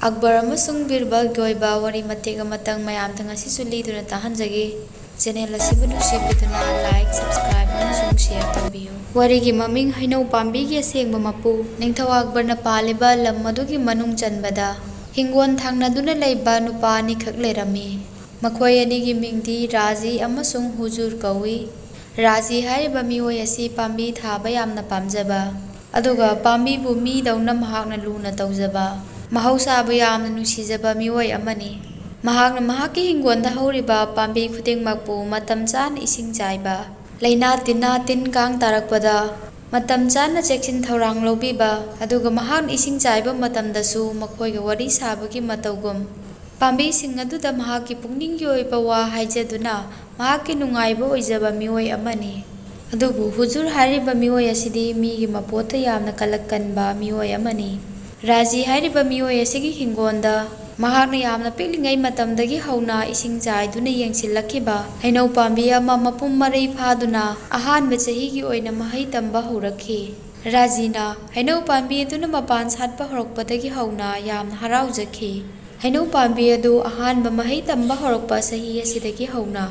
ꯑꯛꯕꯔ ꯑꯃꯁꯨꯡ ꯕꯤꯔꯕꯜꯒꯤ ꯑꯣꯏꯕ ꯋꯥꯔꯤ ꯃꯇꯦꯛ ꯑꯃꯇꯪ ꯃꯌꯥꯝꯗ ꯉꯁꯤꯁꯨ ꯂꯤꯗꯨꯅ ꯇꯥꯍꯟꯖꯒꯦ꯫ ꯆꯦꯅꯦꯜ ꯑꯁꯤꯕꯨ ꯅꯨꯡꯁꯤꯕꯤꯗꯨꯅ ꯂꯥꯏꯛ, ꯁꯕꯁꯀ꯭ꯔꯥꯏꯕ ꯑꯃꯁꯨꯡ ꯁꯦꯌꯔ ꯇꯧꯕꯤꯌꯨ꯫ ꯋꯥꯔꯤꯒꯤ ꯃꯃꯤꯡ ꯍꯩꯅꯧ ꯄꯥꯝꯕꯤꯒꯤ ꯑꯁꯦꯡꯕ ꯃꯄꯨ꯫ ꯅꯤꯡꯊꯧ ꯑꯛꯕꯔꯅ ꯄꯥꯜꯂꯤꯕ ꯂꯝ ꯑꯗꯨꯒꯤ ꯃꯅꯨꯡ ꯆꯟꯕꯗ ꯍꯤꯡꯒꯣꯜ ꯊꯪꯅꯗꯨꯅ ꯂꯩꯕ ꯅꯨꯄꯥ ꯑꯅꯤꯈꯛ ꯂꯩꯔꯝꯃꯤ꯫ ꯃꯈꯣꯏ ꯑꯅꯤꯒꯤ ꯃꯤꯡꯗꯤ ꯔꯥꯖꯤ ꯑꯃꯁꯨꯡ ꯍꯨꯖꯨꯔ ꯀꯧꯏ꯫ ꯔꯥꯖꯤ ꯍꯥꯏꯔꯤꯕ ꯃꯤꯑꯣꯏ ꯑꯁꯤ ꯄꯥꯝꯕꯤ ꯊꯥꯕ ꯌꯥꯝꯅ ꯄꯥꯝꯖꯕ, ꯑꯗꯨꯒ ꯄꯥꯝꯕꯤꯕꯨ ꯃꯤꯗꯧꯅ ꯃꯍꯥꯛꯅ ꯂꯨꯅ ꯇꯧꯖꯕ, ꯃꯍꯧꯁꯥꯕꯨ ꯌꯥꯝꯅ ꯅꯨꯡꯁꯤꯖꯕ ꯃꯤꯑꯣꯏ ꯑꯃꯅꯤ꯫ ꯃꯍꯥꯛꯅ ꯃꯍꯥꯛꯀꯤ ꯍꯤꯡꯒꯣꯜꯗ ꯍꯧꯔꯤꯕ ꯄꯥꯝꯕꯤ ꯈꯨꯗꯤꯡꯃꯛꯄꯨ ꯃꯇꯝ ꯆꯥꯅ ꯏꯁꯤꯡ ꯆꯥꯏꯕ, ꯂꯩꯅꯥ ꯇꯤꯟꯅꯥ ꯇꯤꯟ ꯀꯥꯡ ꯇꯥꯔꯛꯄꯗ ꯃꯇꯝ ꯆꯥꯅ ꯆꯦꯛꯁꯤꯟ ꯊꯧꯔꯥꯡ ꯂꯧꯕꯤꯕ, ꯑꯗꯨꯒ ꯃꯍꯥꯛꯅ ꯏꯁꯤꯡ ꯆꯥꯏꯕ ꯃꯇꯝꯗꯁꯨ ꯃꯈꯣꯏꯒ ꯋꯥꯔꯤ ꯁꯥꯕꯒꯤ ꯃꯇꯧꯒꯨꯝ ꯄꯥꯝꯕꯤꯁꯤꯡ ꯑꯗꯨꯗ ꯃꯍꯥꯛꯀꯤ ꯄꯨꯛꯅꯤꯡꯒꯤ ꯑꯣꯏꯕ ꯋꯥ ꯍꯥꯏꯖꯗꯨꯅ ꯃꯍꯥꯛꯀꯤ ꯅꯨꯡꯉꯥꯏꯕ ꯑꯣꯏꯖꯕ ꯃꯤꯑꯣꯏ ꯑꯃꯅꯤ꯫ ꯑꯗꯨꯕꯨ ꯍꯨꯖꯨꯔ ꯍꯥꯏꯔꯤꯕ ꯃꯤꯑꯣꯏ ꯑꯁꯤꯗꯤ ꯃꯤꯒꯤ ꯃꯄꯣꯠꯇ ꯌꯥꯝꯅ ꯀꯂꯛ-ꯀꯟꯕ ꯃꯤꯑꯣꯏ ꯑꯃꯅꯤ꯫ ꯔꯥꯖꯤ ꯍꯥꯏꯔꯤꯕ ꯃꯤꯑꯣꯏ ꯑꯁꯤꯒꯤ ꯍꯤꯡꯒꯣꯜꯗ ꯃꯍꯥꯛꯅ ꯌꯥꯝꯅ ꯄꯤꯛꯂꯤꯉꯩ ꯃꯇꯝꯗꯒꯤ ꯍꯧꯅ ꯏꯁꯤꯡ ꯆꯥꯏꯗꯨꯅ ꯌꯦꯡꯁꯤꯜꯂꯛꯈꯤꯕ ꯍꯩꯅꯧ ꯄꯥꯝꯕꯤ ꯑꯃ ꯃꯄꯨꯡ ꯃꯔꯩ ꯐꯥꯗꯨꯅ ꯑꯍꯥꯟꯕ ꯆꯍꯤꯒꯤ ꯑꯣꯏꯅ ꯃꯍꯩ ꯇꯝꯕ ꯍꯧꯔꯛꯈꯤ꯫ ꯔꯥꯖꯤꯅ ꯍꯩꯅꯧ ꯄꯥꯝꯕꯤ ꯑꯗꯨꯅ ꯃꯄꯥꯟ ꯁꯥꯠꯄ ꯍꯧꯔꯛꯄꯗꯒꯤ ꯍꯧꯅ ꯌꯥꯝꯅ ꯍꯔꯥꯎꯖꯈꯤ꯫ ꯍꯩꯅꯧ ꯄꯥꯝꯕꯤ ꯑꯗꯨ ꯑꯍꯥꯟꯕ ꯃꯍꯩ ꯇꯝꯕ ꯍꯧꯔꯛꯄ ꯆꯍꯤ ꯑꯁꯤꯗꯒꯤ ꯍꯧꯅ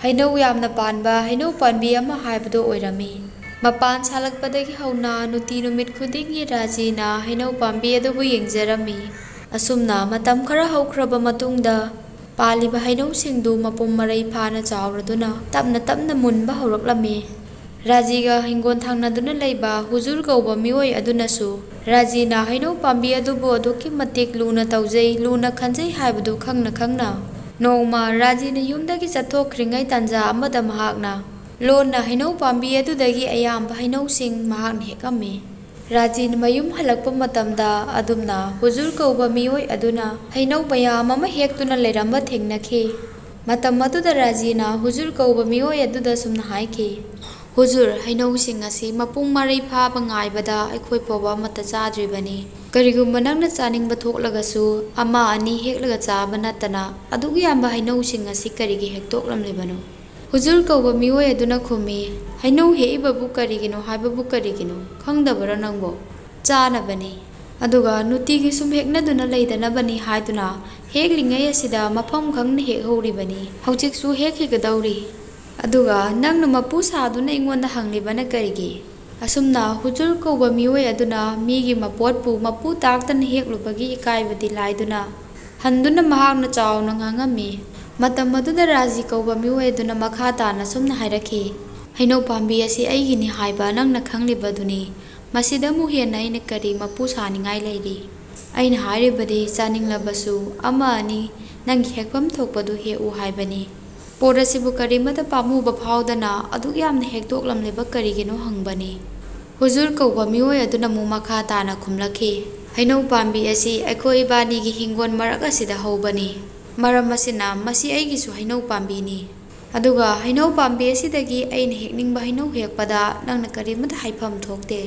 ꯍꯩꯅꯧ ꯌꯥꯝꯅ ꯄꯥꯟꯕ ꯍꯩꯅꯧ ꯄꯥꯝꯕꯤ ꯑꯃ ꯍꯥꯏꯕꯗꯨ ꯑꯣꯏꯔꯝꯃꯤ꯫ ꯃꯄꯥꯟ ꯁꯥꯠꯂꯛꯄꯗꯒꯤ ꯍꯧꯅ ꯅꯨꯡꯇꯤ ꯅꯨꯃꯤꯠ ꯈꯨꯗꯤꯡꯒꯤ ꯔꯥꯖꯤꯅ ꯍꯩꯅꯧ ꯄꯥꯝꯕꯤ ꯑꯗꯨꯕꯨ ꯌꯦꯡꯖꯔꯝꯃꯤ꯫ ꯑꯁꯨꯝꯅ ꯃꯇꯝ ꯈꯔ ꯍꯧꯈ꯭ꯔꯕ ꯃꯇꯨꯡꯗ ꯄꯥꯜꯂꯤꯕ ꯍꯩꯅꯧꯁꯤꯡꯗꯨ ꯃꯄꯨꯡ ꯃꯔꯩ ꯐꯥꯅ ꯆꯥꯎꯔꯗꯨꯅ ꯇꯞꯅ ꯇꯞꯅ ꯃꯨꯟꯕ ꯍꯧꯔꯛꯂꯝꯃꯤ꯫ ꯔꯥꯖꯤꯒ ꯍꯤꯡꯒꯣꯜ ꯊꯪꯅꯗꯨꯅ ꯂꯩꯕ ꯍꯨꯖꯨꯔ ꯀꯧꯕ ꯃꯤꯑꯣꯏ ꯑꯗꯨꯅꯁꯨ ꯔꯥꯖꯤꯅ ꯍꯩꯅꯧ ꯄꯥꯝꯕꯤ ꯑꯗꯨꯕꯨ ꯑꯗꯨꯛꯀꯤ ꯃꯇꯤꯛ ꯂꯨꯅ ꯇꯧꯖꯩ, ꯂꯨꯅ ꯈꯟꯖꯩ ꯍꯥꯏꯕꯗꯨ ꯈꯪꯅ ꯈꯪꯅ ꯅꯣꯡꯃ ꯔꯥꯖꯤꯅ ꯌꯨꯝꯗꯒꯤ ꯆꯠꯊꯣꯛꯈ꯭ꯔꯤꯉꯩ ꯇꯥꯟꯖꯥ ꯑꯃꯗ ꯃꯍꯥꯛꯅ ꯂꯣꯟꯅ ꯍꯩꯅꯧ ꯄꯥꯝꯕꯤ ꯑꯗꯨꯗꯒꯤ ꯑꯌꯥꯝꯕ ꯍꯩꯅꯧꯁꯤꯡ ꯃꯍꯥꯛꯅ ꯍꯦꯛꯑꯝꯃꯤ꯫ ꯔꯥꯖꯤꯅ ꯃꯌꯨꯝ ꯍꯜꯂꯛꯄ ꯃꯇꯝꯗ ꯑꯗꯨꯝꯅ ꯍꯨꯖꯨꯔ ꯀꯧꯕ ꯃꯤꯑꯣꯏ ꯑꯗꯨꯅ ꯍꯩꯅꯧ ꯃꯌꯥꯝ ꯑꯃ ꯍꯦꯛꯇꯨꯅ ꯂꯩꯔꯝꯕ ꯊꯦꯡꯅꯈꯤ꯫ ꯃꯇꯝ ꯑꯗꯨꯗ ꯔꯥꯖꯤꯅ ꯍꯨꯖꯨꯔ ꯀꯧꯕ ꯃꯤꯑꯣꯏ ꯑꯗꯨꯗ ꯁꯨꯝꯅ ꯍꯥꯏꯈꯤ, "ꯍꯨꯖꯨꯔ, ꯍꯩꯅꯧꯁꯤꯡ ꯑꯁꯤ ꯃꯄꯨꯡ ꯃꯔꯩ ꯐꯥꯕ ꯉꯥꯏꯕꯗ ꯑꯩꯈꯣꯏ ꯐꯥꯎꯕ ꯑꯃꯠꯇ ꯆꯥꯗ꯭ꯔꯤꯕꯅꯤ꯫ ꯀꯔꯤꯒꯨꯝꯕ ꯅꯪꯅ ꯆꯥꯅꯤꯡꯕ ꯊꯣꯛꯂꯒꯁꯨ ꯑꯃ ꯑꯅꯤ ꯍꯦꯛꯂꯒ ꯆꯥꯕ ꯅꯠꯇꯅ ꯑꯗꯨꯛ ꯌꯥꯝꯕ ꯍꯩꯅꯧꯁꯤꯡ ꯑꯁꯤ ꯀꯔꯤꯒꯤ ꯍꯦꯛꯇꯣꯛꯂꯝꯂꯤꯕꯅꯣ?" ꯍꯨꯖꯨꯔ ꯀꯧꯕ ꯃꯤꯑꯣꯏ ꯑꯗꯨꯅ ꯈꯨꯝꯃꯤ, "ꯍꯩꯅꯧ ꯍꯦꯛꯏꯕꯕꯨ ꯀꯔꯤꯒꯤꯅꯣ ꯍꯥꯏꯕꯕꯨ ꯀꯔꯤꯒꯤꯅꯣ? ꯈꯪꯗꯕꯔꯣ ꯅꯪꯕꯣ? ꯆꯥꯅꯕꯅꯤ, ꯑꯗꯨꯒ ꯅꯨꯡꯇꯤꯒꯤ ꯁꯨꯝ ꯍꯦꯛꯅꯗꯨꯅ ꯂꯩꯗꯅꯕꯅꯤ ꯍꯥꯏꯗꯨꯅ ꯍꯦꯛꯂꯤꯉꯩ ꯑꯁꯤꯗ ꯃꯐꯝ ꯈꯪꯅ ꯍꯦꯛꯍꯧꯔꯤꯕꯅꯤ꯫ ꯍꯧꯖꯤꯛꯁꯨ ꯍꯦꯛꯈꯤꯒꯗꯧꯔꯤ, ꯑꯗꯨꯒ ꯅꯪꯅ ꯃꯄꯨ ꯁꯥꯗꯨꯅ ꯑꯩꯉꯣꯟꯗ ꯍꯪꯂꯤꯕꯅ ꯀꯔꯤꯒꯤ?" ꯑꯁꯨꯝꯅ ꯍꯨꯖꯨꯔ ꯀꯧꯕ ꯃꯤꯑꯣꯏ ꯑꯗꯨꯅ ꯃꯤꯒꯤ ꯃꯄꯣꯠꯄꯨ ꯃꯄꯨ ꯇꯥꯛꯇꯅ ꯍꯦꯛꯂꯨꯕꯒꯤ ꯏꯀꯥꯏꯕꯗꯤ ꯂꯥꯏꯗꯨꯅ ꯍꯟꯗꯨꯅ ꯃꯍꯥꯛꯅ ꯆꯥꯎꯅ ꯉꯥꯡꯉꯝꯃꯤ꯫ ꯃꯇꯝ ꯑꯗꯨꯗ ꯔꯥꯖꯤ ꯀꯧꯕ ꯃꯤꯑꯣꯏ ꯑꯗꯨꯅ ꯃꯈꯥ ꯇꯥꯅ ꯁꯨꯝꯅ ꯍꯥꯏꯔꯛꯈꯤ, "ꯍꯩꯅꯧ ꯄꯥꯝꯕꯤ ꯑꯁꯤ ꯑꯩꯒꯤꯅꯤ ꯍꯥꯏꯕ ꯅꯪꯅ ꯈꯪꯂꯤꯕꯗꯨꯅꯤ꯫ ꯃꯁꯤꯗꯃꯨꯛ ꯍꯦꯟꯅ ꯑꯩꯅ ꯀꯔꯤ ꯃꯄꯨ ꯁꯥꯅꯤꯡꯉꯥꯏ ꯂꯩꯔꯤ? ꯑꯩꯅ ꯍꯥꯏꯔꯤꯕꯗꯤ ꯆꯥꯅꯤꯡꯂꯕꯁꯨ ꯑꯃ ꯑꯅꯤ ꯅꯪꯒꯤ ꯍꯦꯛꯐꯝ ꯊꯣꯛꯄꯗꯨ ꯍꯦꯛꯎ ꯍꯥꯏꯕꯅꯤ꯫ ꯄꯣꯠ ꯑꯁꯤꯕꯨ ꯀꯔꯤꯃꯇ ꯄꯥꯝꯃꯨꯕ ꯐꯥꯎꯗꯅ ꯑꯗꯨꯛ ꯌꯥꯝꯅ ꯍꯦꯛꯇꯣꯛꯂꯝꯂꯤꯕ ꯀꯔꯤꯒꯤꯅꯣ ꯍꯪꯕꯅꯤ꯫ ꯍꯨꯖꯨꯔ ꯀꯧꯕ ꯃꯤꯑꯣꯏ ꯑꯗꯨꯅ ꯑꯃꯨꯛ ꯃꯈꯥ ꯇꯥꯅ ꯈꯨꯝꯂꯛꯈꯤ, "ꯍꯩꯅꯧ ꯄꯥꯝꯕꯤ ꯑꯁꯤ ꯑꯩꯈꯣꯏ ꯏꯕꯥꯅꯤꯒꯤ ꯍꯤꯡꯒꯣꯜ ꯃꯔꯛ ꯑꯁꯤꯗ ꯍꯧꯕꯅꯤ꯫ ꯃꯔꯝ ꯑꯁꯤꯅ ꯃꯁꯤ ꯑꯩꯒꯤꯁꯨ ꯍꯩꯅꯧ ꯄꯥꯝꯕꯤꯅꯤ꯫ ꯑꯗꯨꯒ ꯍꯩꯅꯧ ꯄꯥꯝꯕꯤ ꯑꯁꯤꯗꯒꯤ ꯑꯩꯅ ꯍꯦꯛꯅꯤꯡꯕ ꯍꯩꯅꯧ ꯍꯦꯛꯄꯗ ꯅꯪꯅ ꯀꯔꯤꯃꯇ ꯍꯥꯏꯐꯝ ꯊꯣꯛꯇꯦ."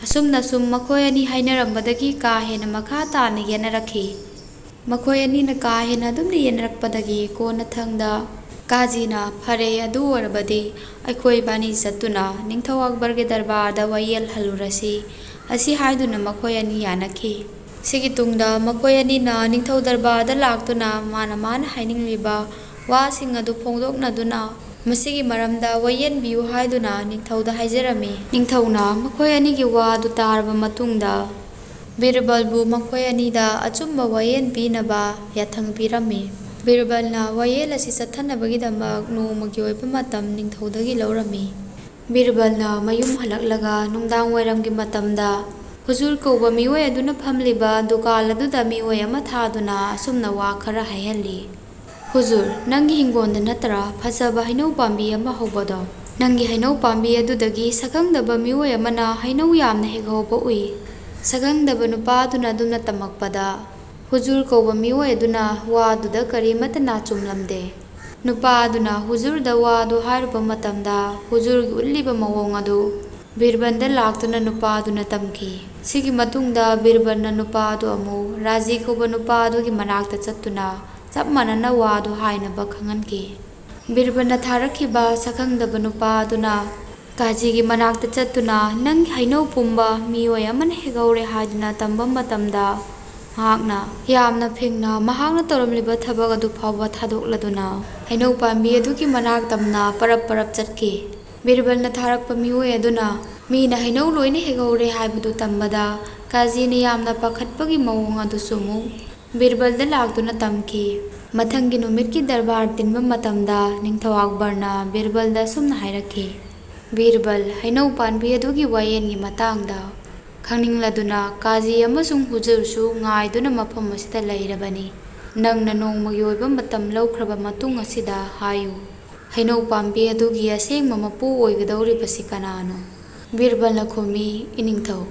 ꯑꯁꯨꯝꯅ ꯁꯨꯝ ꯃꯈꯣꯏ ꯑꯅꯤ ꯍꯥꯏꯅꯔꯝꯕꯗꯒꯤ ꯀꯥ ꯍꯦꯟꯅ ꯃꯈꯥ ꯇꯥꯅ ꯌꯦꯠꯅꯔꯛꯈꯤ꯫ ꯃꯈꯣꯏ ꯑꯅꯤꯅ ꯀꯥ ꯍꯦꯟꯅ ꯑꯗꯨꯝꯅ ꯌꯦꯠꯅꯔꯛꯄꯗꯒꯤ ꯀꯣꯟꯅꯊꯪꯗ ꯀꯥꯖꯤꯅ, "ꯐꯔꯦ, ꯑꯗꯨ ꯑꯣꯏꯔꯕꯗꯤ ꯑꯩꯈꯣꯏ ꯏꯕꯥꯅꯤ ꯆꯠꯇꯨꯅ ꯅꯤꯡꯊꯧ ꯑꯛꯕꯔꯒꯤ ꯗꯔꯕꯥꯔꯗ ꯋꯥꯌꯦꯜ ꯍꯜꯂꯨꯔꯁꯤ" ꯑꯁꯤ ꯍꯥꯏꯗꯨꯅ ꯃꯈꯣꯏ ꯑꯅꯤ ꯌꯥꯅꯈꯤ꯫ ꯁꯤꯒꯤ ꯇꯨꯡꯗ ꯃꯈꯣꯏ ꯑꯅꯤꯅ ꯅꯤꯡꯊꯧ ꯗꯔꯕꯥꯔꯗ ꯂꯥꯛꯇꯨꯅ ꯃꯥꯅ ꯍꯥꯏꯅꯤꯡꯂꯤꯕ ꯋꯥꯁꯤꯡ ꯑꯗꯨ ꯐꯣꯡꯗꯣꯛꯅꯗꯨꯅ ꯃꯁꯤꯒꯤ ꯃꯔꯝꯗ ꯋꯥꯌꯦꯟꯕꯤꯌꯨ ꯍꯥꯏꯗꯨꯅ ꯅꯤꯡꯊꯧꯗ ꯍꯥꯏꯖꯔꯝꯃꯤ꯫ ꯅꯤꯡꯊꯧꯅ ꯃꯈꯣꯏ ꯑꯅꯤꯒꯤ ꯋꯥ ꯑꯗꯨ ꯇꯥꯔꯕ ꯃꯇꯨꯡꯗ ꯕꯤꯔꯕꯜꯕꯨ ꯃꯈꯣꯏ ꯑꯅꯤꯗ ꯑꯆꯨꯝꯕ ꯋꯥꯌꯦꯜ ꯄꯤꯅꯕ ꯌꯥꯊꯪ ꯄꯤꯔꯝꯃꯤ꯫ ꯕꯤꯔꯕꯜꯅ ꯋꯥꯌꯦꯜ ꯑꯁꯤ ꯆꯠꯊꯅꯕꯒꯤꯗꯃꯛ ꯅꯣꯡꯃꯒꯤ ꯑꯣꯏꯕ ꯃꯇꯝ ꯅꯤꯡꯊꯧꯗꯒꯤ ꯂꯧꯔꯝꯃꯤ꯫ ꯕꯤꯔꯕꯜꯅ ꯃꯌꯨꯝ ꯍꯜꯂꯛꯂꯒ ꯅꯨꯡꯗꯥꯡꯋꯥꯏꯔꯝꯒꯤ ꯃꯇꯝꯗ ꯍꯨꯖꯨꯔ ꯀꯧꯕ ꯃꯤꯑꯣꯏ ꯑꯗꯨꯅ ꯐꯝꯂꯤꯕ ꯗꯨꯀꯥꯟ ꯑꯗꯨꯗ ꯃꯤꯑꯣꯏ ꯑꯃ ꯊꯥꯗꯨꯅ ꯑꯁꯨꯝꯅ ꯋꯥ ꯈꯔ ꯍꯥꯏꯍꯜꯂꯤ, "ꯍꯨꯖꯨꯔ, ꯅꯪꯒꯤ ꯍꯤꯡꯒꯣꯜꯗ ꯅꯠꯇ꯭ꯔꯥ ꯐꯖꯕ ꯍꯩꯅꯧ ꯄꯥꯝꯕꯤ ꯑꯃ ꯍꯧꯕꯗꯣ? ꯅꯪꯒꯤ ꯍꯩꯅꯧ ꯄꯥꯝꯕꯤ ꯑꯗꯨꯗꯒꯤ ꯁꯛꯈꯪꯗꯕ ꯃꯤꯑꯣꯏ ꯑꯃꯅ ꯍꯩꯅꯧ ꯌꯥꯝꯅ ꯍꯦꯛꯍꯧꯕ ꯎꯏ꯫ ꯁꯛꯈꯪꯗꯕ ꯅꯨꯄꯥ ꯑꯗꯨꯅ ꯑꯗꯨꯝꯅ ꯇꯝꯃꯛꯄꯗ ꯍꯨꯖꯨꯔ ꯀꯧꯕ ꯃꯤꯑꯣꯏ ꯑꯗꯨꯅ ꯋꯥꯗꯨꯗ ꯀꯔꯤꯃꯇ ꯅꯥꯆꯨꯝꯂꯝꯗꯦ꯫ ꯅꯨꯄꯥ ꯑꯗꯨꯅ ꯍꯨꯖꯨꯔꯗ ꯋꯥ ꯑꯗꯨ ꯍꯥꯏꯔꯨꯕ ꯃꯇꯝꯗ ꯍꯨꯖꯨꯔꯒꯤ ꯎꯠꯂꯤꯕ ꯃꯑꯣꯡ ꯑꯗꯨ ꯕꯤꯔꯕꯜꯗ ꯂꯥꯛꯇꯨꯅ ꯅꯨꯄꯥ ꯑꯗꯨꯅ ꯇꯝꯈꯤ꯫ ꯁꯤꯒꯤ ꯃꯇꯨꯡꯗ ꯕꯤꯔꯕꯜꯅ ꯅꯨꯄꯥ ꯑꯗꯨ ꯑꯃꯨꯛ ꯔꯥꯖꯤ ꯀꯧꯕ ꯅꯨꯄꯥ ꯑꯗꯨꯒꯤ ꯃꯅꯥꯛꯇ ꯆꯠꯇꯨꯅ ꯆꯞ ꯃꯥꯟꯅꯅ ꯋꯥꯗꯨ ꯍꯥꯏꯅꯕ ꯈꯪꯍꯟꯈꯤ꯫ ꯕꯤꯔꯕꯜꯅ ꯊꯥꯔꯛꯈꯤꯕ ꯁꯛꯈꯪꯗꯕ ꯅꯨꯄꯥ ꯑꯗꯨꯅ ꯀꯥꯖꯤꯒꯤ ꯃꯅꯥꯛꯇ ꯆꯠꯇꯨꯅ ꯅꯪꯒꯤ ꯍꯩꯅꯧ ꯄꯨꯝꯕ ꯃꯤꯑꯣꯏ ꯑꯃꯅ ꯍꯦꯛꯍꯧꯔꯦ ꯍꯥꯏꯗꯨꯅ ꯇꯝꯕ ꯃꯇꯝꯗ ꯃꯍꯥꯛꯅ ꯌꯥꯝꯅ ꯐꯤꯡꯅ ꯃꯍꯥꯛꯅ ꯇꯧꯔꯝꯂꯤꯕ ꯊꯕꯛ ꯑꯗꯨ ꯐꯥꯎꯕ ꯊꯥꯗꯣꯛꯂꯗꯨꯅ ꯍꯩꯅꯧ ꯄꯥꯝꯕꯤ ꯑꯗꯨꯒꯤ ꯃꯅꯥꯛ ꯇꯝꯅ ꯄꯔꯞ ꯄꯔꯞ ꯆꯠꯈꯤ꯫ ꯕꯤꯔꯕꯜꯅ ꯊꯥꯔꯛꯄ ꯃꯤꯑꯣꯏ ꯑꯗꯨꯅ ꯃꯤꯅ ꯍꯩꯅꯧ ꯂꯣꯏꯅ ꯍꯦꯛꯍꯧꯔꯦ ꯍꯥꯏꯕꯗꯨ ꯇꯝꯕꯗ ꯀꯥꯖꯤꯅ ꯌꯥꯝꯅ ꯄꯥꯈꯠꯄꯒꯤ ꯃꯑꯣꯡ ꯑꯗꯨꯁꯨ ꯑꯃꯨꯛ ꯕꯤꯔꯕꯜꯗ ꯂꯥꯛꯇꯨꯅ ꯇꯝꯈꯤ꯫ ꯃꯊꯪꯒꯤ ꯅꯨꯃꯤꯠꯀꯤ ꯗꯔꯕꯥꯔ ꯇꯤꯟꯕ ꯃꯇꯝꯗ ꯅꯤꯡꯊꯧ ꯑꯛꯕꯔꯅ ꯕꯤꯔꯕꯜꯗ ꯑꯁꯨꯝꯅ ꯍꯥꯏꯔꯛꯈꯤ, ꯕꯤꯔꯕꯜ, ꯍꯩꯅꯧ ꯄꯥꯝꯕꯤ ꯑꯗꯨꯒꯤ ꯋꯥꯌꯦꯟꯒꯤ ꯃꯇꯥꯡꯗ ꯈꯪꯅꯤꯡꯂꯗꯨꯅ ꯀꯥꯖꯤ ꯑꯃꯁꯨꯡ ꯍꯨꯖꯨꯔꯁꯨ ꯉꯥꯏꯗꯨꯅ ꯃꯐꯝ ꯑꯁꯤꯗ ꯂꯩꯔꯕꯅꯤ꯫ ꯅꯪꯅ ꯅꯣꯡꯃꯒꯤ ꯑꯣꯏꯕ ꯃꯇꯝ ꯂꯧꯈ꯭ꯔꯕ ꯃꯇꯨꯡ ꯑꯁꯤꯗ ꯍꯥꯏꯌꯨ, ꯍꯩꯅꯧ ꯄꯥꯝꯕꯤ ꯑꯗꯨꯒꯤ ꯑꯁꯦꯡꯕ ꯃꯄꯨ ꯑꯣꯏꯒꯗꯧꯔꯤꯕꯁꯤ ꯀꯅꯥꯅꯣ? ꯕꯤꯔꯕꯜꯅ ꯈꯨꯝꯃꯤ, ꯏꯅꯤꯡꯊꯧ,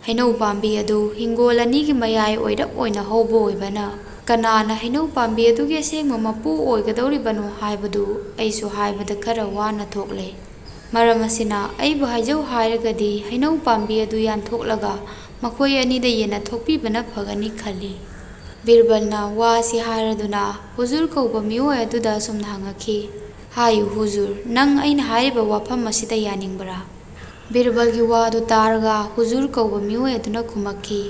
ꯍꯩꯅꯧ ꯄꯥꯝꯕꯤ ꯑꯗꯨ ꯍꯤꯡꯒꯣꯜ ꯑꯅꯤꯒꯤ ꯃꯌꯥꯏ ꯑꯣꯏꯔꯞ ꯑꯣꯏꯅ ꯍꯧꯕ ꯑꯣꯏꯕꯅ ꯀꯅꯥꯅ ꯍꯩꯅꯧ ꯄꯥꯝꯕꯤ ꯑꯗꯨꯒꯤ ꯑꯁꯦꯡꯕ ꯃꯄꯨ ꯑꯣꯏꯒꯗꯧꯔꯤꯕꯅꯣ ꯍꯥꯏꯕꯗꯨ ꯑꯩꯁꯨ ꯍꯥꯏꯕꯗ ꯈꯔ ꯋꯥꯅ ꯊꯣꯛꯂꯦ꯫ ꯃꯔꯝ ꯑꯁꯤꯅ ꯑꯩꯕꯨ ꯍꯥꯏꯖꯧ ꯍꯥꯏꯔꯒꯗꯤ ꯍꯩꯅꯧ ꯄꯥꯝꯕꯤ ꯑꯗꯨ ꯌꯥꯟꯊꯣꯛꯂꯒ ꯃꯈꯣꯏ ꯑꯅꯤꯗ ꯌꯦꯟꯅ ꯊꯣꯛꯄꯤꯕꯅ ꯐꯒꯅꯤ ꯈꯜꯂꯤ꯫ ꯕꯤꯔꯕꯜꯅ ꯋꯥ ꯑꯁꯤ ꯍꯥꯏꯔꯗꯨꯅ ꯍꯨꯖꯨꯔ ꯀꯧꯕ ꯃꯤꯑꯣꯏ ꯑꯗꯨꯗ ꯑꯁꯨꯝꯅ ꯍꯪꯉꯛꯈꯤ, ꯍꯥꯏꯌꯨ ꯍꯨꯖꯨꯔ, ꯅꯪ ꯑꯩꯅ ꯍꯥꯏꯔꯤꯕ ꯋꯥꯐꯝ ꯑꯁꯤꯗ ꯌꯥꯅꯤꯡꯕ꯭ꯔꯥ? ꯕꯤꯔꯕꯜꯒꯤ ꯋꯥꯗꯨ ꯇꯥꯔꯒ ꯍꯨꯖꯨꯔ ꯀꯧꯕ ꯃꯤꯑꯣꯏ ꯑꯗꯨꯅ ꯈꯨꯝꯃꯛꯈꯤ,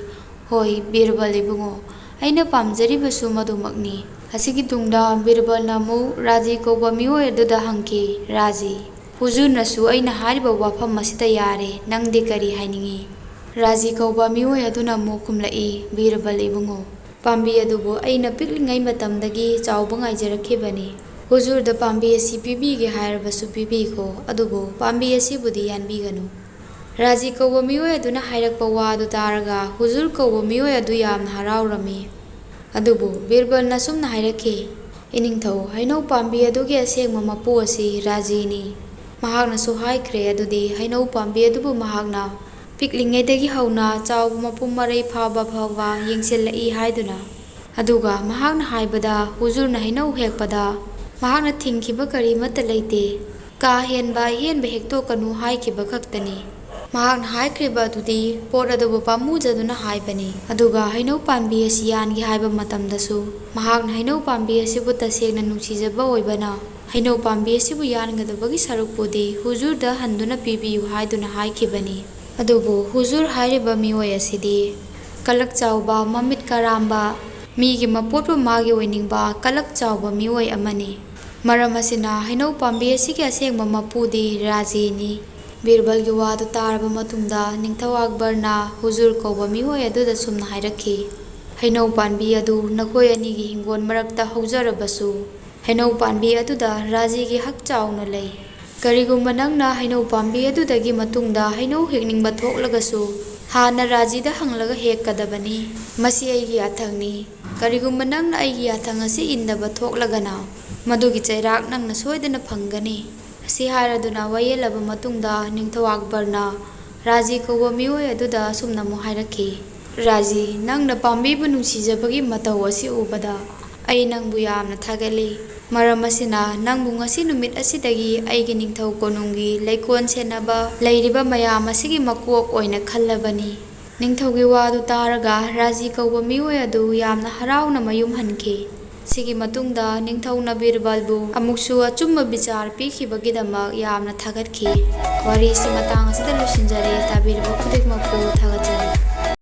ꯍꯣꯏ ꯕꯤꯔꯕꯜ ꯏꯕꯨꯡꯉꯣ, ꯑꯩꯅ ꯄꯥꯝꯖꯔꯤꯕꯁꯨ ꯃꯗꯨꯃꯛꯅꯤ꯫ ꯑꯁꯤꯒꯤ ꯇꯨꯡꯗ ꯕꯤꯔꯕꯜꯅ ꯑꯃꯨꯛ ꯔꯥꯖꯤ ꯀꯧꯕ ꯃꯤꯑꯣꯏ ꯑꯗꯨꯗ ꯍꯪꯈꯤ, ꯔꯥꯖꯤ, ꯍꯨꯖꯨꯔꯅꯁꯨ ꯑꯩꯅ ꯍꯥꯏꯔꯤꯕ ꯋꯥꯐꯝ ꯑꯁꯤꯗ ꯌꯥꯔꯦ, ꯅꯪꯗꯤ ꯀꯔꯤ ꯍꯥꯏꯅꯤꯡꯉꯤ? ꯔꯥꯖꯤ ꯀꯧꯕ ꯃꯤꯑꯣꯏ ꯑꯗꯨꯅ ꯑꯃꯨꯛ ꯈꯨꯝꯂꯛꯏ, ꯕꯤꯔꯕꯜ ꯏꯕꯨꯡꯉꯣ, ꯄꯥꯝꯕꯤ ꯑꯗꯨꯕꯨ ꯑꯩꯅ ꯄꯤꯛꯂꯤꯉꯩ ꯃꯇꯝꯗꯒꯤ ꯆꯥꯎꯕ ꯉꯥꯏꯖꯔꯛꯈꯤꯕꯅꯤ꯫ ꯍꯨꯖꯨꯔꯗ ꯄꯥꯝꯕꯤ ꯑꯁꯤ ꯄꯤꯕꯤꯒꯦ ꯍꯥꯏꯔꯕꯁꯨ ꯄꯤꯕꯤꯈꯣ, ꯑꯗꯨꯕꯨ ꯄꯥꯝꯕꯤ ꯑꯁꯤꯕꯨꯗꯤ ꯌꯥꯟꯕꯤꯒꯅꯨ꯫ ꯔꯥꯖꯤ ꯀꯧꯕ ꯃꯤꯑꯣꯏ ꯑꯗꯨꯅ ꯍꯥꯏꯔꯛꯄ ꯋꯥ ꯑꯗꯨ ꯇꯥꯔꯒ ꯍꯨꯖꯨꯔ ꯀꯧꯕ ꯃꯤꯑꯣꯏ ꯑꯗꯨ ꯌꯥꯝꯅ ꯍꯔꯥꯎꯔꯝꯃꯤ꯫ ꯑꯗꯨꯕꯨ ꯕꯤꯔꯕꯜꯅ ꯑꯁꯨꯝꯅ ꯍꯥꯏꯔꯛꯈꯤ, ꯏꯅꯤꯡꯊꯧ, ꯍꯩꯅꯧ ꯄꯥꯝꯕꯤ ꯑꯗꯨꯒꯤ ꯑꯁꯦꯡꯕ ꯃꯄꯨ ꯑꯁꯤ ꯔꯥꯖꯤꯅꯤ꯫ ꯃꯍꯥꯛꯅꯁꯨ ꯍꯥꯏꯈ꯭ꯔꯦ ꯑꯗꯨꯗꯤ ꯍꯩꯅꯧ ꯄꯥꯝꯕꯤ ꯑꯗꯨꯕꯨ ꯃꯍꯥꯛꯅ ꯄꯤꯛꯂꯤꯉꯩꯗꯒꯤ ꯍꯧꯅ ꯆꯥꯎꯕ ꯃꯄꯨꯡ ꯃꯔꯩ ꯐꯥꯕ ꯐꯥꯎꯕ ꯌꯦꯡꯁꯤꯜꯂꯛꯏ ꯍꯥꯏꯗꯨꯅ꯫ ꯑꯗꯨꯒ ꯃꯍꯥꯛꯅ ꯍꯥꯏꯕꯗ ꯍꯨꯖꯨꯔꯅ ꯍꯩꯅꯧ ꯍꯦꯛꯄꯗ ꯃꯍꯥꯛꯅ ꯊꯤꯡꯈꯤꯕ ꯀꯔꯤꯃꯠꯇ ꯂꯩꯇꯦ, ꯀꯥ ꯍꯦꯟꯕ ꯑꯍꯦꯟꯕ ꯍꯦꯛꯇꯣꯛꯀꯅꯨ ꯍꯥꯏꯈꯤꯕ ꯈꯛꯇꯅꯤ꯫ ꯃꯍꯥꯛꯅ ꯍꯥꯏꯈ꯭ꯔꯤꯕ ꯑꯗꯨꯗꯤ ꯄꯣꯠ ꯑꯗꯨꯕꯨ ꯄꯥꯝꯃꯨꯖꯗꯨꯅ ꯍꯥꯏꯕꯅꯤ꯫ ꯑꯗꯨꯒ ꯍꯩꯅꯧ ꯄꯥꯝꯕꯤ ꯑꯁꯤ ꯌꯥꯟꯒꯦ ꯍꯥꯏꯕ ꯃꯇꯝꯗꯁꯨ ꯃꯍꯥꯛꯅ ꯍꯩꯅꯧ ꯄꯥꯝꯕꯤ ꯑꯁꯤꯕꯨ ꯇꯁꯦꯡꯅ ꯅꯨꯡꯁꯤꯖꯕ ꯑꯣꯏꯕꯅ ꯍꯩꯅꯧ ꯄꯥꯝꯕꯤ ꯑꯁꯤꯕꯨ ꯌꯥꯟꯒꯗꯕꯒꯤ ꯁꯔꯨꯛꯄꯨꯗꯤ ꯍꯨꯖꯨꯔꯗ ꯍꯟꯗꯨꯅ ꯄꯤꯕꯤꯌꯨ ꯍꯥꯏꯗꯨꯅ ꯍꯥꯏꯈꯤꯕꯅꯤ꯫ ꯑꯗꯨꯕꯨ ꯍꯨꯖꯨꯔ ꯍꯥꯏꯔꯤꯕ ꯃꯤꯑꯣꯏ ꯑꯁꯤꯗꯤ ꯀꯂꯛ ꯆꯥꯎꯕ, ꯃꯃꯤꯠ ꯀꯔꯥꯝꯕ, ꯃꯤꯒꯤ ꯃꯄꯣꯠꯄꯨ ꯃꯥꯒꯤ ꯑꯣꯏꯅꯤꯡꯕ ꯀꯂꯛ ꯆꯥꯎꯕ ꯃꯤꯑꯣꯏ ꯑꯃꯅꯤ꯫ ꯃꯔꯝ ꯑꯁꯤꯅ ꯍꯩꯅꯧ ꯄꯥꯝꯕꯤ ꯑꯁꯤꯒꯤ ꯑꯁꯦꯡꯕ ꯃꯄꯨꯗꯤ ꯔꯥꯖꯤꯅꯤ꯫ ꯕꯤꯔꯕꯜꯒꯤ ꯋꯥꯗꯨ ꯇꯥꯔꯕ ꯃꯇꯨꯡꯗ ꯅꯤꯡꯊꯧ ꯑꯛꯕꯔꯅ ꯍꯨꯖꯨꯔ ꯀꯧꯕ ꯃꯤꯑꯣꯏ ꯑꯗꯨꯗ ꯁꯨꯝꯅ ꯍꯥꯏꯔꯛꯈꯤ, ꯍꯩꯅꯧ ꯄꯥꯝꯕꯤ ꯑꯗꯨ ꯅꯈꯣꯏ ꯑꯅꯤꯒꯤ ꯍꯤꯡꯒꯣꯜ ꯃꯔꯛꯇ ꯍꯧꯖꯔꯕꯁꯨ ꯍꯩꯅꯧ ꯄꯥꯝꯕꯤ ꯑꯗꯨꯗ ꯔꯥꯖꯤꯒꯤ ꯍꯛ ꯆꯥꯎꯅ ꯂꯩ꯫ ꯀꯔꯤꯒꯨꯝꯕ ꯅꯪꯅ ꯍꯩꯅꯧ ꯄꯥꯝꯕꯤ ꯑꯗꯨꯗꯒꯤ ꯃꯇꯨꯡꯗ ꯍꯩꯅꯧ ꯍꯦꯛꯅꯤꯡꯕ ꯊꯣꯛꯂꯒꯁꯨ ꯍꯥꯟꯅ ꯔꯥꯖꯤꯗ ꯍꯪꯂꯒ ꯍꯦꯛꯀꯗꯕꯅꯤ꯫ ꯃꯁꯤ ꯑꯩꯒꯤ ꯌꯥꯊꯪꯅꯤ꯫ ꯀꯔꯤꯒꯨꯝꯕ ꯅꯪꯅ ꯑꯩꯒꯤ ꯌꯥꯊꯪ ꯑꯁꯤ ꯏꯟꯗꯕ ꯊꯣꯛꯂꯒꯅ ꯃꯗꯨꯒꯤ ꯆꯩꯔꯥꯛ ꯅꯪꯅ ꯁꯣꯏꯗꯅ ꯐꯪꯒꯅꯤ꯫ ꯑꯁꯤ ꯍꯥꯏꯔꯗꯨꯅ ꯋꯥꯌꯦꯜꯂꯕ ꯃꯇꯨꯡꯗ ꯅꯤꯡꯊꯧ ꯑꯛꯕꯔꯅ ꯔꯥꯖꯤ ꯀꯧꯕ ꯃꯤꯑꯣꯏ ꯑꯗꯨꯗ ꯑꯁꯨꯝꯅ ꯑꯃꯨꯛ ꯍꯥꯏꯔꯛꯈꯤ, ꯔꯥꯖꯤ, ꯅꯪꯅ ꯄꯥꯝꯕꯤꯕꯨ ꯅꯨꯡꯁꯤꯖꯕꯒꯤ ꯃꯇꯧ ꯑꯁꯤ ꯎꯕꯗ ꯑꯩ ꯅꯪꯕꯨ ꯌꯥꯝꯅ ꯊꯥꯒꯠꯂꯤ꯫ ꯃꯔꯝ ꯑꯁꯤꯅ ꯅꯪꯕꯨ ꯉꯁꯤ ꯅꯨꯃꯤꯠ ꯑꯁꯤꯗꯒꯤ ꯑꯩꯒꯤ ꯅꯤꯡꯊꯧ ꯀꯣꯅꯨꯡꯒꯤ ꯂꯩꯀꯣꯜ ꯁꯦꯟꯅꯕ ꯂꯩꯔꯤꯕ ꯃꯌꯥꯝ ꯑꯁꯤꯒꯤ ꯃꯀꯣꯛ ꯑꯣꯏꯅ ꯈꯜꯂꯕꯅꯤ꯫ ꯅꯤꯡꯊꯧꯒꯤ ꯋꯥꯗꯨ ꯇꯥꯔꯒ ꯔꯥꯖꯤ ꯀꯧꯕ ꯃꯤꯑꯣꯏ ꯑꯗꯨ ꯌꯥꯝꯅ ꯍꯔꯥꯎꯅ ꯃꯌꯨꯝ ꯍꯟꯈꯤ꯫ ꯁꯤꯒꯤ ꯃꯇꯨꯡꯗ ꯅꯤꯡꯊꯧꯅ ꯕꯤꯔꯕꯜꯕꯨ ꯑꯃꯨꯛꯁꯨ ꯑꯆꯨꯝꯕ ꯕꯤꯆꯥꯔ ꯄꯤꯈꯤꯕꯒꯤꯗꯃꯛ ꯌꯥꯝꯅ ꯊꯥꯒꯠꯈꯤ꯫ ꯋꯥꯔꯤꯁꯤ ꯃꯇꯥꯡ ꯑꯁꯤꯗ ꯂꯣꯏꯁꯤꯟꯖꯔꯦ꯫ ꯇꯥꯕꯤꯔꯤꯕ ꯈꯨꯗꯤꯡꯃꯛꯄꯨ ꯊꯥꯒꯠꯆꯔꯤ꯫